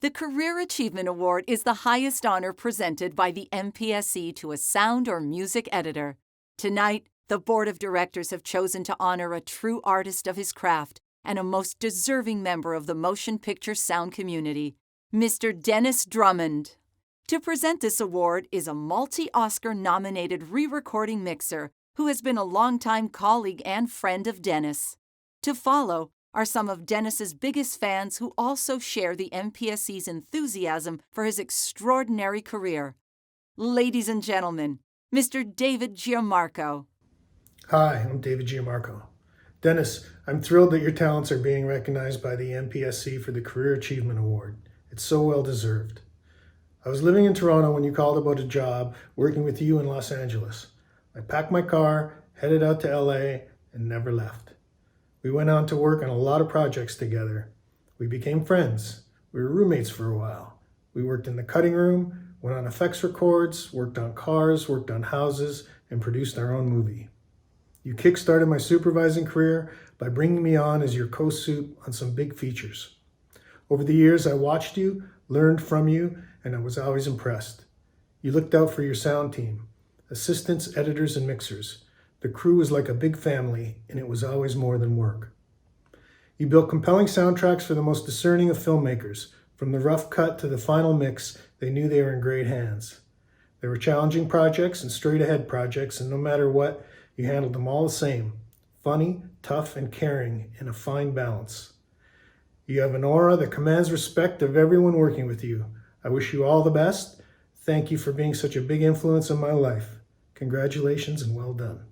The Career Achievement Award is the highest honor presented by the MPSE to a sound or music editor. Tonight, the Board of Directors have chosen to honor a true artist of his craft and a most deserving member of the motion picture sound community, Mr. Dennis Drummond. To present this award is a multi-Oscar-nominated re-recording mixer who has been a longtime colleague and friend of Dennis. To follow are some of Dennis's biggest fans who also share the MPSE's enthusiasm for his extraordinary career. Ladies and gentlemen, Mr. David Giammarco. Hi, I'm David Giammarco. Dennis, I'm thrilled that your talents are being recognized by the MPSE for the Career Achievement Award. It's so well deserved. I was living in Toronto when you called about a job working with you in Los Angeles. I packed my car, headed out to LA, and never left. We went on to work on a lot of projects together. We became friends. We were roommates for a while. We worked in the cutting room, went on effects records, worked on cars, worked on houses, and produced our own movie. You kickstarted my supervising career by bringing me on as your co-soup on some big features. Over the years, I watched you, learned from you, and I was always impressed. You looked out for your sound team, assistants, editors, and mixers. The crew was like a big family, and it was always more than work. You built compelling soundtracks for the most discerning of filmmakers. From the rough cut to the final mix, they knew they were in great hands. There were challenging projects and straight-ahead projects, and no matter what, you handled them all the same. Funny, tough, and caring in a fine balance. You have an aura that commands respect of everyone working with you. I wish you all the best. Thank you for being such a big influence in my life. Congratulations and well done.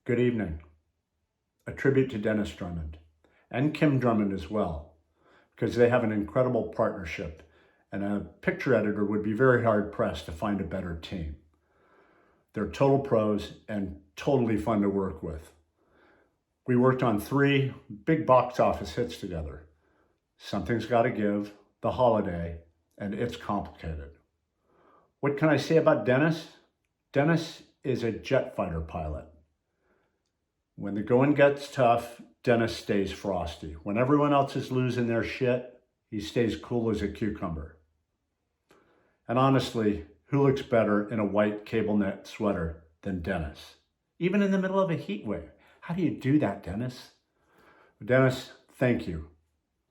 Good evening. A tribute to Dennis Drummond and Kim Drummond as well, because they have an incredible partnership, and a picture editor would be very hard pressed to find a better team. They're total pros and totally fun to work with. We worked on 3 big box office hits together: Something's Gotta Give, The Holiday, and It's Complicated. What can I say about Dennis? Dennis is a jet fighter pilot. When the going gets tough, Dennis stays frosty. When everyone else is losing their shit, he stays cool as a cucumber. And honestly, who looks better in a white cable net sweater than Dennis? Even in the middle of a heat wave. How do you do that, Dennis? Dennis, thank you.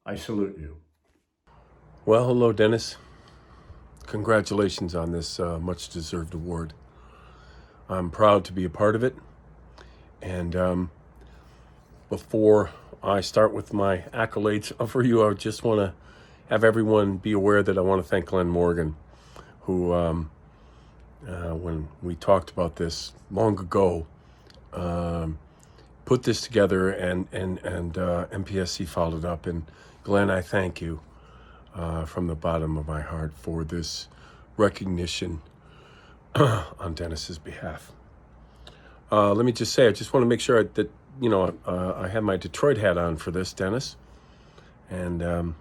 I salute you. Well, hello, Dennis. Congratulations on this much-deserved award. I'm proud to be a part of it. And before I start with my accolades for you, I just want to have everyone be aware that I want to thank Glenn Morgan, who, when we talked about this long ago, put this together, and MPSC followed up. And Glenn, I thank you from the bottom of my heart for this recognition on Dennis's behalf. Let me just say, I just want to make sure that, I have my Detroit hat on for this, Dennis. And I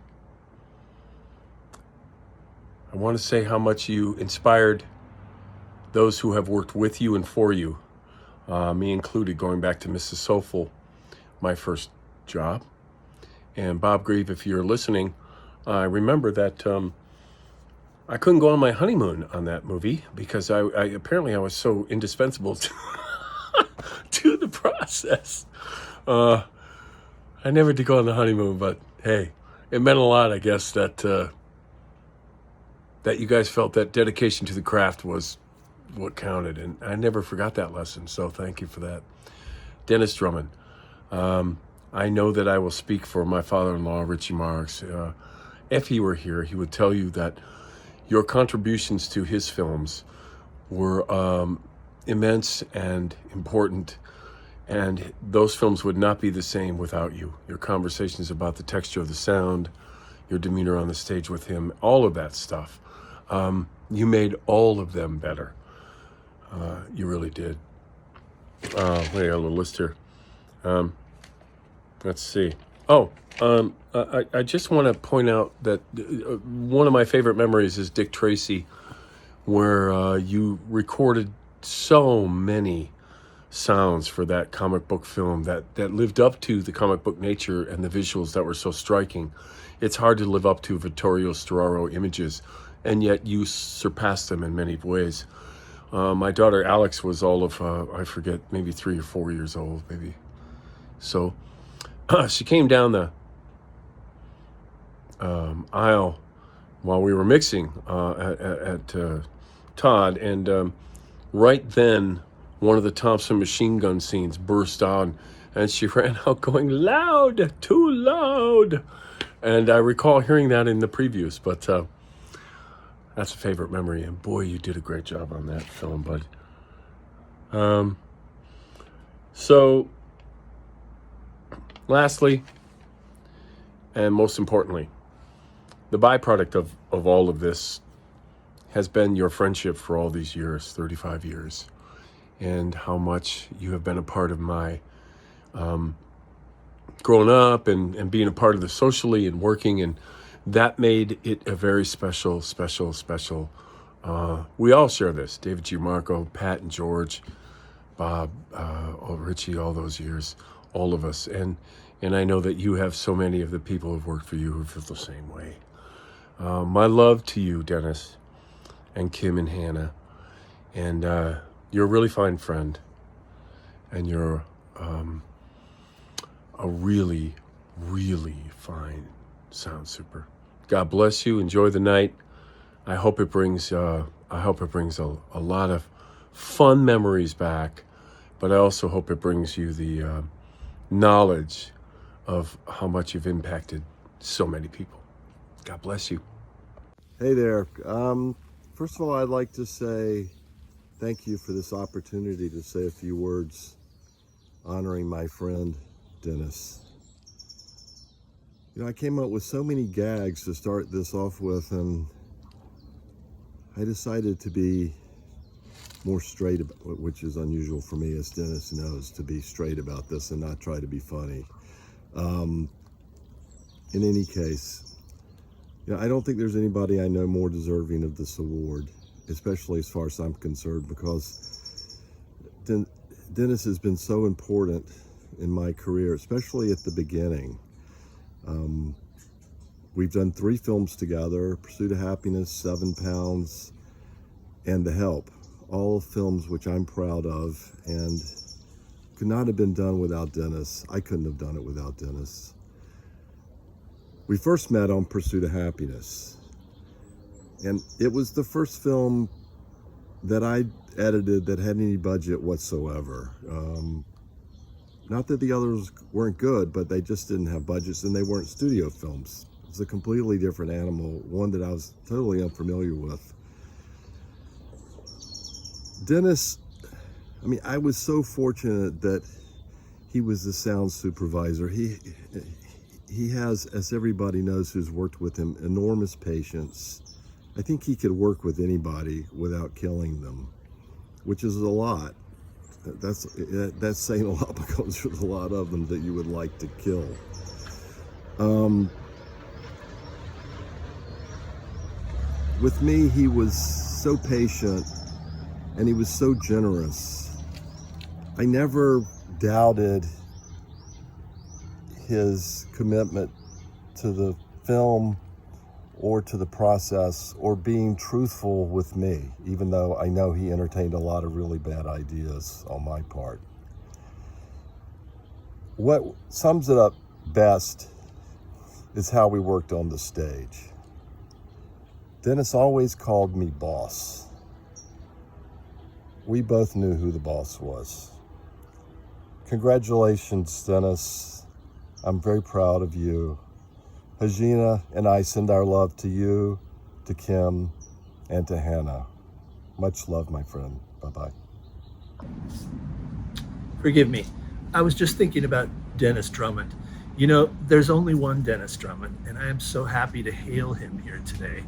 want to say how much you inspired those who have worked with you and for you, me included, going back to Mrs. Soulful, my first job. And Bob Grieve, if you're listening, I remember that I couldn't go on my honeymoon on that movie because I was so indispensable to the process. I never did go on the honeymoon, but hey, it meant a lot, I guess, that you guys felt that dedication to the craft was what counted, and I never forgot that lesson, so thank you for that. Dennis Drummond, I know that I will speak for my father-in-law, Richie Marks. If he were here, he would tell you that your contributions to his films were immense and important, and those films would not be the same without you. Your conversations about the texture of the sound, your demeanor on the stage with him, all of that stuff. You made all of them better. You really did. I got a little list here. Let's see. I just want to point out that one of my favorite memories is Dick Tracy, where you recorded so many sounds for that comic book film that lived up to the comic book nature and the visuals that were so striking. it's hard to live up to Vittorio Storaro images, and yet you surpass them in many ways. My daughter Alex was all of, I forget, maybe 3 or 4 years old, maybe. So she came down the aisle while we were mixing at Todd, and right then one of the Thompson machine gun scenes burst on, and she ran out going, "Loud, too loud." And I recall hearing that in the previews, but that's a favorite memory. And boy, you did a great job on that film, bud. So lastly, and most importantly, the byproduct of all of this has been your friendship for all these years, 35 years, and how much you have been a part of my growing up and being a part of the socially and working, and that made it a very special. We all share this, David Giammarco, Pat and George, Bob, Richie, all those years, all of us. And I know that you have so many of the people who've worked for you who feel the same way. My love to you, Dennis, and Kim and Hannah. And you're a really fine friend. And you're a really, really fine sound super. God bless you. Enjoy the night. I hope it brings a lot of fun memories back, but I also hope it brings you the knowledge of how much you've impacted so many people. God bless you. Hey there. First of all, I'd like to say thank you for this opportunity to say a few words honoring my friend Dennis. You know, I came up with so many gags to start this off with, and I decided to be more straight about, which is unusual for me, as Dennis knows, to be straight about this and not try to be funny. In any case, you know, I don't think there's anybody I know more deserving of this award, especially as far as I'm concerned, because Dennis has been so important in my career, especially at the beginning. We've done 3 films together: Pursuit of Happiness, 7 Pounds, and The Help. All films which I'm proud of and could not have been done without Dennis. I couldn't have done it without Dennis. We first met on Pursuit of Happiness, and it was the first film that I edited that had any budget whatsoever. Not that the others weren't good, but they just didn't have budgets, and they weren't studio films. It was a completely different animal, one that I was totally unfamiliar with. Dennis, I mean, I was so fortunate that he was the sound supervisor. He has, as everybody knows who's worked with him, enormous patience. I think he could work with anybody without killing them, which is a lot. That's saying a lot, because there's a lot of them that you would like to kill. With me, he was so patient and he was so generous. I never doubted his commitment to the film or to the process, or being truthful with me, even though I know he entertained a lot of really bad ideas on my part. What sums it up best is how we worked on the stage. Dennis always called me boss. We both knew who the boss was. Congratulations, Dennis. I'm very proud of you. Hagina and I send our love to you, to Kim, and to Hannah. Much love, my friend. Bye-bye. Forgive me. I was just thinking about Dennis Drummond. You know, there's only one Dennis Drummond, and I am so happy to hail him here today,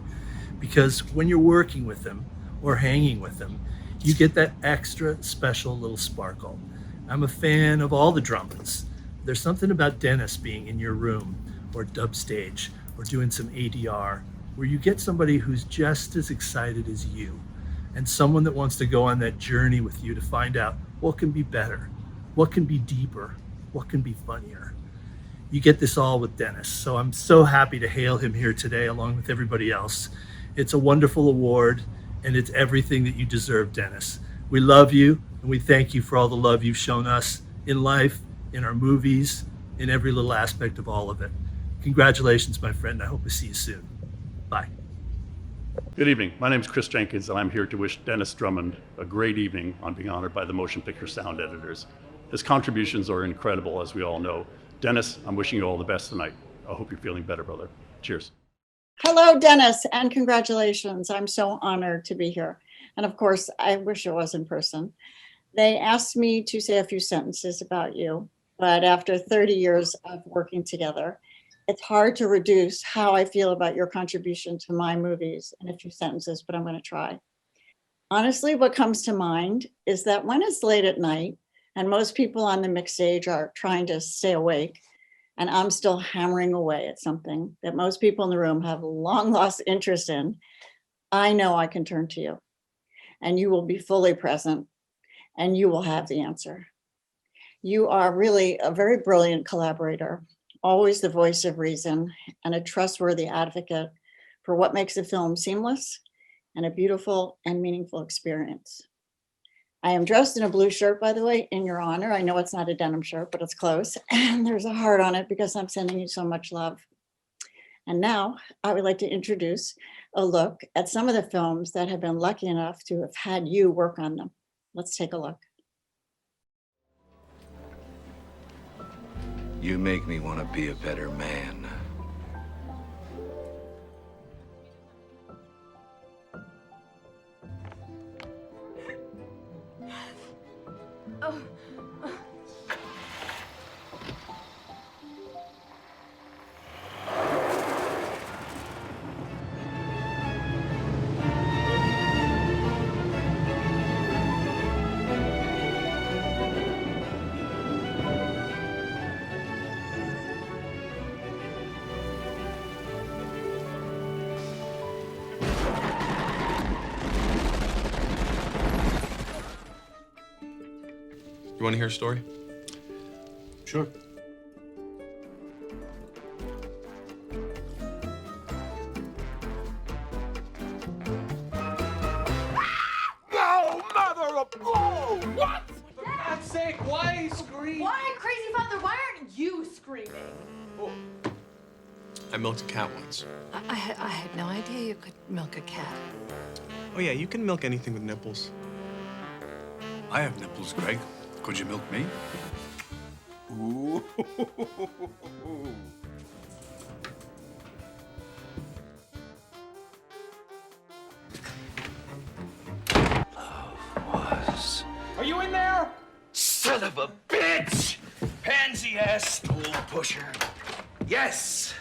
because when you're working with him or hanging with him, you get that extra special little sparkle. I'm a fan of all the Drummonds. There's something about Dennis being in your room or dub stage or doing some ADR where you get somebody who's just as excited as you, and someone that wants to go on that journey with you to find out what can be better, what can be deeper, what can be funnier. You get this all with Dennis. So I'm so happy to hail him here today along with everybody else. It's a wonderful award, and it's everything that you deserve, Dennis. We love you, and we thank you for all the love you've shown us in life, in our movies, in every little aspect of all of it. Congratulations, my friend. I hope to see you soon. Bye. Good evening. My name is Chris Jenkins, and I'm here to wish Dennis Drummond a great evening on being honored by the Motion Picture Sound Editors. His contributions are incredible, as we all know. Dennis, I'm wishing you all the best tonight. I hope you're feeling better, brother. Cheers. Hello, Dennis, and congratulations. I'm so honored to be here. And of course, I wish it was in person. They asked me to say a few sentences about you, but after 30 years of working together, it's hard to reduce how I feel about your contribution to my movies in a few sentences, but I'm going to try. Honestly, what comes to mind is that when it's late at night and most people on the mixed stage are trying to stay awake, and I'm still hammering away at something that most people in the room have long lost interest in, I know I can turn to you, and you will be fully present, and you will have the answer. You are really a very brilliant collaborator, always the voice of reason, and a trustworthy advocate for what makes a film seamless and a beautiful and meaningful experience. I am dressed in a blue shirt, by the way, in your honor. I know it's not a denim shirt, but it's close. And there's a heart on it because I'm sending you so much love. And now I would like to introduce a look at some of the films that have been lucky enough to have had you work on them. Let's take a look. You make me want to be a better man. You want to hear a story? Sure. No, mother of oh! What? For God's sake, why scream? Why, crazy father? Why aren't you screaming? Oh. I milked a cat once. I had no idea you could milk a cat. Oh yeah, you can milk anything with nipples. I have nipples, Greg. Could you milk me? Ooh. Love was. Are you in there? Son of a bitch! Pansy-ass stool pusher. Yes!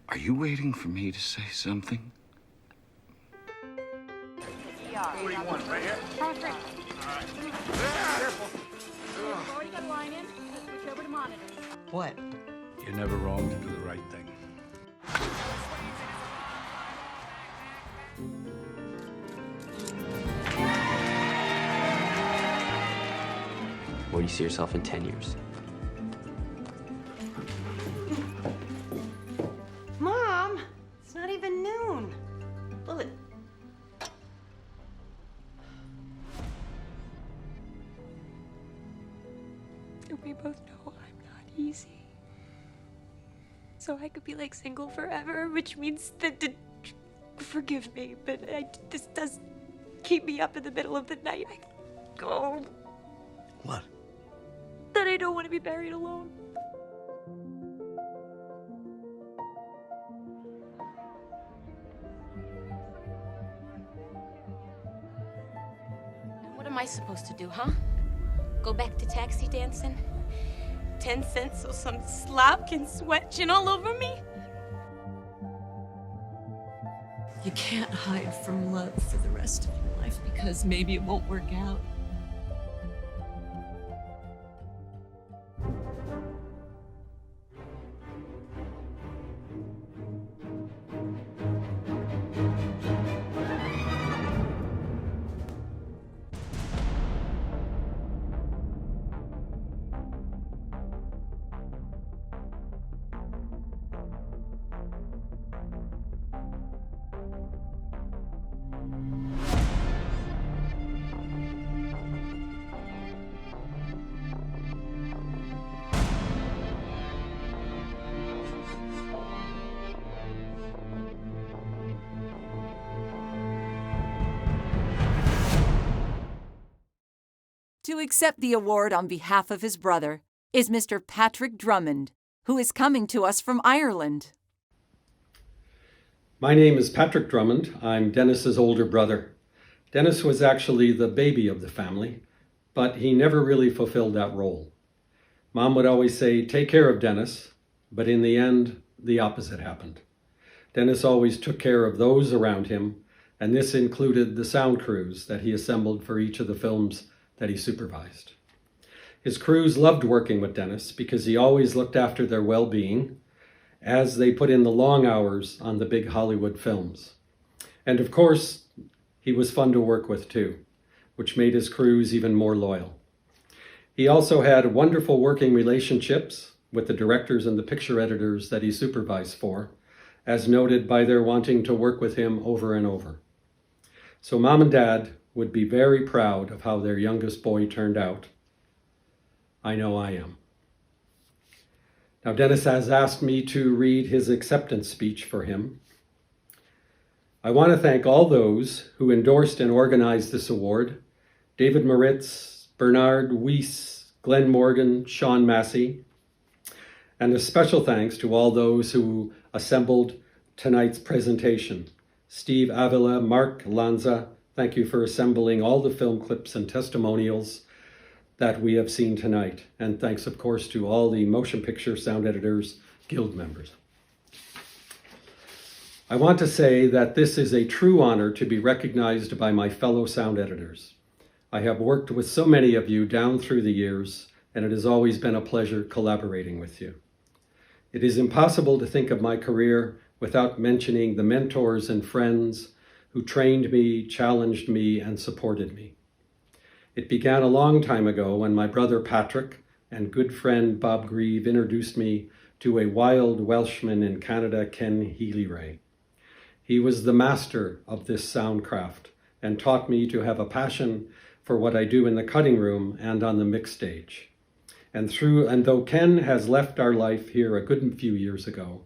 Are you waiting for me to say something? What do you want, right here? Perfect. All right. Careful. We've already got a line in. Switch over to monitor. What? You're never wrong to do the right thing. Where do you see yourself in 10 years? Mom, it's not even noon. Well, we both know I'm not easy. So I could be like single forever, which means that forgive me, but this does keep me up in the middle of the night. What? That I don't want to be buried alone. What am I supposed to do, huh? Go back to taxi dancing? 10 cents so some slob can sweat chin all over me? You can't hide from love for the rest of your life because maybe it won't work out. accept the award on behalf of his brother is Mr. Patrick Drummond, who is coming to us from Ireland. My name is Patrick Drummond. I'm Dennis's older brother. Dennis was actually the baby of the family, but he never really fulfilled that role. Mom would always say, "Take care of Dennis," but in the end, the opposite happened. Dennis always took care of those around him, and this included the sound crews that he assembled for each of the films that he supervised. His crews loved working with Dennis because he always looked after their well-being as they put in the long hours on the big Hollywood films. And of course, he was fun to work with too, which made his crews even more loyal. He also had wonderful working relationships with the directors and the picture editors that he supervised for, as noted by their wanting to work with him over and over. So Mom and Dad would be very proud of how their youngest boy turned out. I know I am. Now Dennis has asked me to read his acceptance speech for him. I want to thank all those who endorsed and organized this award: David Moritz, Bernard Weiss, Glenn Morgan, Sean Massey, and a special thanks to all those who assembled tonight's presentation. Steve Avila, Mark Lanza, thank you for assembling all the film clips and testimonials that we have seen tonight. And thanks, of course, to all the Motion Picture Sound Editors Guild members. I want to say that this is a true honor to be recognized by my fellow sound editors. I have worked with so many of you down through the years, and it has always been a pleasure collaborating with you. It is impossible to think of my career without mentioning the mentors and friends who trained me, challenged me, and supported me. It began a long time ago when my brother Patrick and good friend Bob Grieve introduced me to a wild Welshman in Canada, Ken Healy-Ray. He was the master of this sound craft and taught me to have a passion for what I do in the cutting room and on the mix stage. And though Ken has left our life here a good few years ago,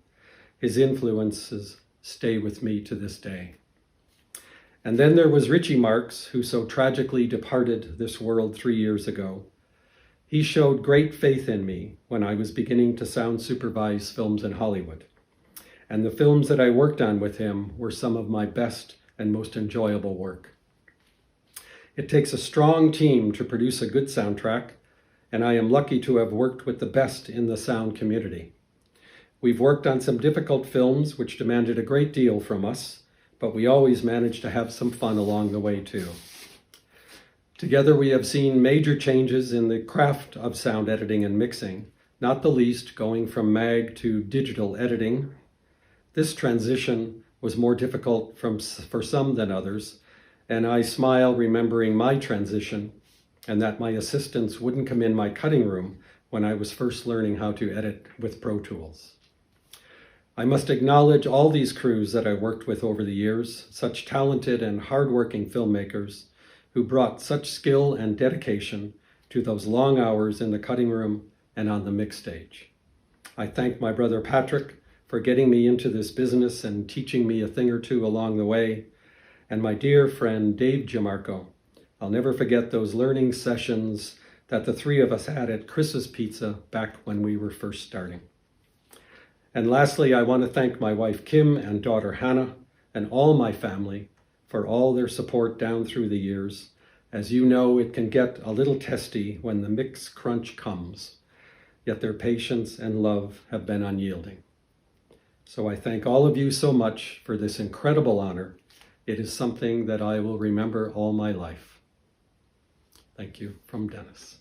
his influences stay with me to this day. And then there was Richie Marks, who so tragically departed this world 3 years ago. He showed great faith in me when I was beginning to sound supervise films in Hollywood. And the films that I worked on with him were some of my best and most enjoyable work. It takes a strong team to produce a good soundtrack, and I am lucky to have worked with the best in the sound community. We've worked on some difficult films which demanded a great deal from us, but we always managed to have some fun along the way too. Together we have seen major changes in the craft of sound editing and mixing, not the least going from mag to digital editing. This transition was more difficult for some than others, and I smile remembering my transition and that my assistants wouldn't come in my cutting room when I was first learning how to edit with Pro Tools. I must acknowledge all these crews that I worked with over the years, such talented and hardworking filmmakers who brought such skill and dedication to those long hours in the cutting room and on the mix stage. I thank my brother Patrick for getting me into this business and teaching me a thing or two along the way, and my dear friend Dave Giammarco. I'll never forget those learning sessions that the three of us had at Chris's Pizza back when we were first starting. And lastly, I want to thank my wife Kim and daughter Hannah and all my family for all their support down through the years. As you know, it can get a little testy when the mix crunch comes, yet their patience and love have been unyielding. So I thank all of you so much for this incredible honor. It is something that I will remember all my life. Thank you from Dennis.